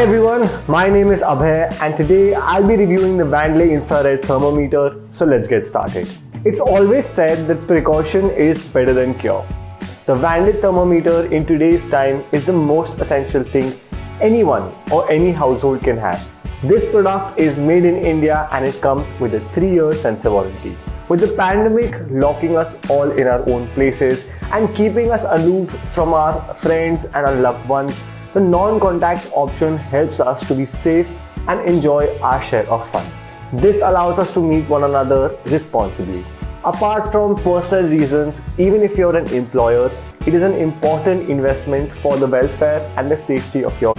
everyone, my name is Abhay and today I'll be reviewing the Vanley infrared thermometer, so let's get started. It's always said that precaution is better than cure. The Vanley thermometer in today's time is the most essential thing anyone or any household can have. This product is made in India and it comes with a 3-year sensor warranty. With the pandemic locking us all in our own places and keeping us aloof from our friends and our loved ones, the non-contact option helps us to be safe and enjoy our share of fun. This allows us to meet one another responsibly. Apart from personal reasons, even if you're an employer, it is an important investment for the welfare and the safety of your